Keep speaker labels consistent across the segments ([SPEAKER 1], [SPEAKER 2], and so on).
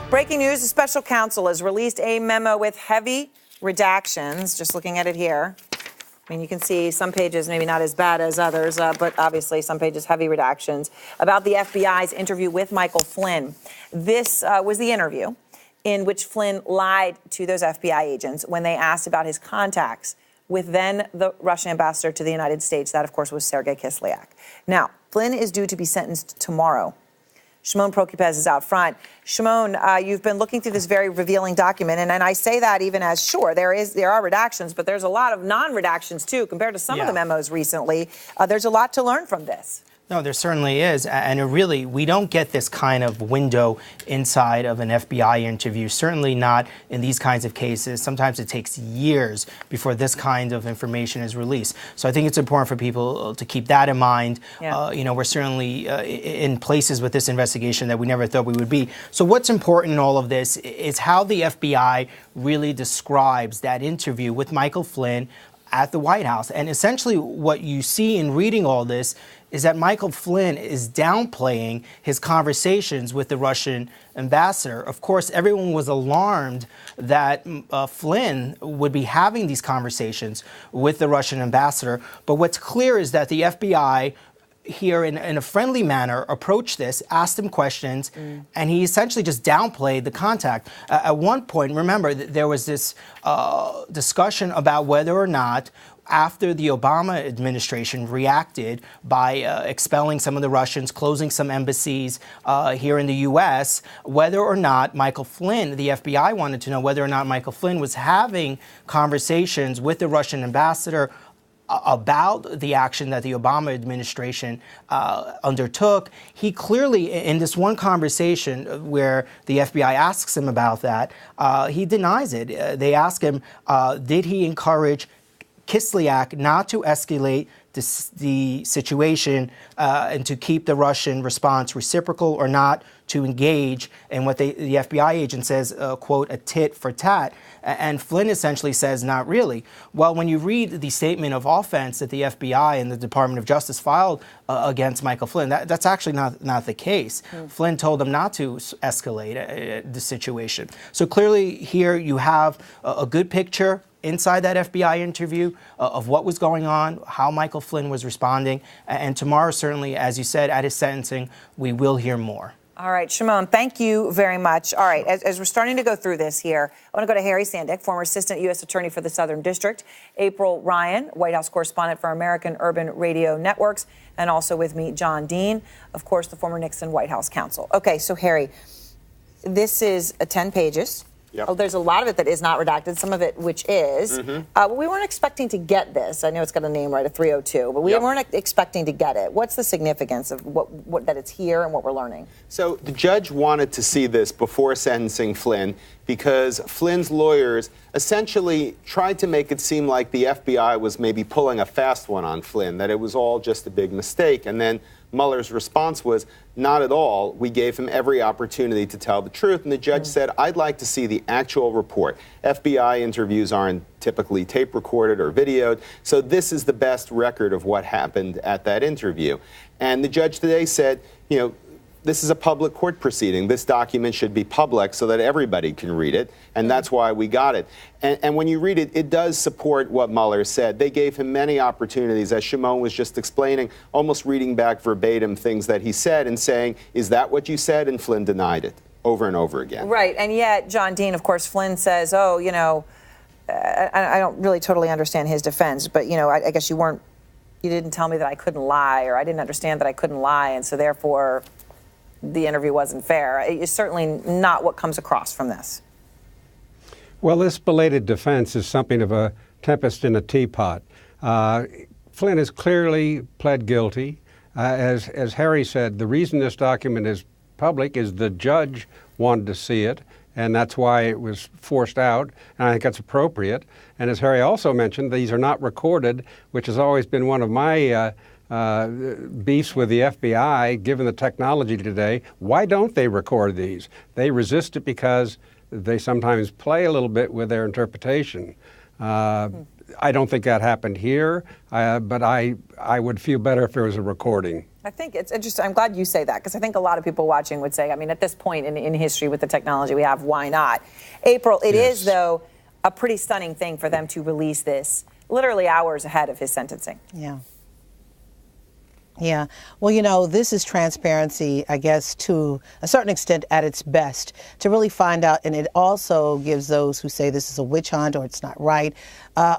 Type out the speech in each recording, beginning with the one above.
[SPEAKER 1] Breaking news, the special counsel has released a memo with heavy redactions. Just looking at it here. I mean, you can see some pages maybe not as bad as others, but obviously some pages heavy redactions about the FBI's interview with Michael Flynn. This was the interview in which Flynn lied to those FBI agents when they asked about his contacts with then the Russian ambassador to the United States. That, of course, was Sergei Kislyak. Now, Flynn is due to be sentenced tomorrow. Shimon Prokupecz is out front. Shimon, you've been looking through this very revealing document, and I say that even as, sure, there are redactions, but there's a lot of non-redactions, too, compared to some of the memos recently. There's a lot to learn from this.
[SPEAKER 2] No, there certainly is. And really, we don't get this kind of window inside of an FBI interview, certainly not in these kinds of cases. Sometimes it takes years before this kind of information is released. So I think it's important for people to keep that in mind. Yeah. We're certainly in places with this investigation that we never thought we would be. So what's important in all of this is how the FBI really describes that interview with Michael Flynn at the White House. And essentially what you see in reading all this is that Michael Flynn is downplaying his conversations with the Russian ambassador. Of course, everyone was alarmed that Flynn would be having these conversations with the Russian ambassador. But what's clear is that the FBI here in a friendly manner approached this, asked him questions, and he essentially just downplayed the contact. At one point, remember, there was this discussion about whether or not, after the Obama administration reacted by expelling some of the Russians, closing some embassies here in the U.S., whether or not Michael Flynn, the FBI wanted to know whether or not Michael Flynn was having conversations with the Russian ambassador about the action that the Obama administration undertook. He clearly, in this one conversation where the FBI asks him about that, he denies it. They ask him, did he encourage Kislyak not to escalate the situation and to keep the Russian response reciprocal, or not to engage in what the FBI agent says, quote, a tit for tat. And Flynn essentially says, not really. Well, when you read the statement of offense that the FBI and the Department of Justice filed against Michael Flynn, that's actually not the case. Flynn told them not to escalate the situation. So clearly here you have a good picture inside that FBI interview of what was going on, how Michael Flynn was responding. And tomorrow, certainly, as you said, at his sentencing, we will hear more.
[SPEAKER 1] All right, Shimon, thank you very much. All right, as we're starting to go through this here, I want to go to Harry Sandick, former Assistant U.S. Attorney for the Southern District, April Ryan, White House correspondent for American Urban Radio Networks, and also with me, John Dean, of course, the former Nixon White House counsel. Okay, so Harry, this is 10 pages. Yep. Oh, there's a lot of it that is not redacted, some of it which is. We weren't expecting to get this. I know it's got a name, right, a 302, but we weren't expecting to get it. What's the significance of what that it's here and what we're learning?
[SPEAKER 3] So the judge wanted to see this before sentencing Flynn because Flynn's lawyers essentially tried to make it seem like the FBI was maybe pulling a fast one on Flynn, that it was all just a big mistake. And then Mueller's response was, not at all. We gave him every opportunity to tell the truth. And the judge said, I'd like to see the actual report. FBI interviews aren't typically tape recorded or videoed. So this is the best record of what happened at that interview. And the judge today said, this is a public court proceeding. This document should be public so that everybody can read it, and that's why we got it. And when you read it, it does support what Mueller said. They gave him many opportunities, as Shimon was just explaining, almost reading back verbatim things that he said and saying, is that what you said? And Flynn denied it over and over again.
[SPEAKER 1] Right, and yet, John Dean, of course, Flynn says, I don't really totally understand his defense, but, I guess you didn't tell me that I couldn't lie, or I didn't understand that I couldn't lie, and so therefore the interview wasn't fair. It's certainly not what comes across from this.
[SPEAKER 4] Well, this belated defense is something of a tempest in a teapot. Flynn has clearly pled guilty. As Harry said, the reason this document is public is the judge wanted to see it, and that's why it was forced out, and I think that's appropriate. And as Harry also mentioned, these are not recorded, which has always been one of my beefs with the FBI, given the technology today. Why don't they record these? They resist it because they sometimes play a little bit with their interpretation. I don't think that happened here, but I would feel better if there was a recording.
[SPEAKER 1] I think it's interesting. I'm glad you say that, because I think a lot of people watching would say, I mean, at this point in history with the technology we have, why not? April, it is, though, a pretty stunning thing for them to release this literally hours ahead of his sentencing.
[SPEAKER 5] Yeah. Yeah. Well, you know, this is transparency, I guess, to a certain extent at its best, to really find out. And it also gives those who say this is a witch hunt or it's not right,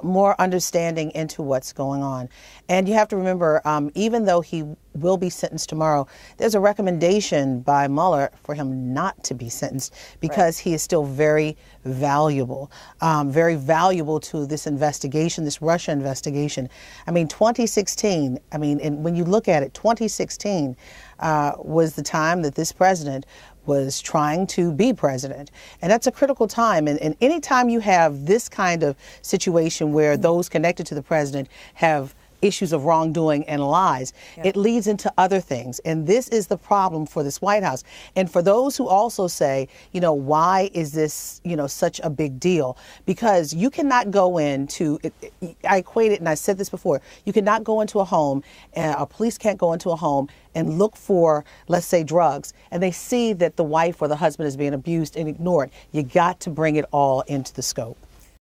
[SPEAKER 5] more understanding into what's going on. And you have to remember, even though he will be sentenced tomorrow, there's a recommendation by Mueller for him not to be sentenced because he is still very valuable to this investigation, this Russia investigation. I mean, 2016, and when you look at it, 2016 was the time that this president was trying to be president. And that's a critical time. And any time you have this kind of situation where those connected to the president have issues of wrongdoing and lies, it leads into other things. And this is the problem for this White House. And for those who also say, you know, why is this, you know, such a big deal? Because you cannot go into, I equate it, and I said this before, you cannot go into a home, a police can't go into a home and look for, let's say, drugs, and they see that the wife or the husband is being abused and ignored. You got to bring it all into the scope.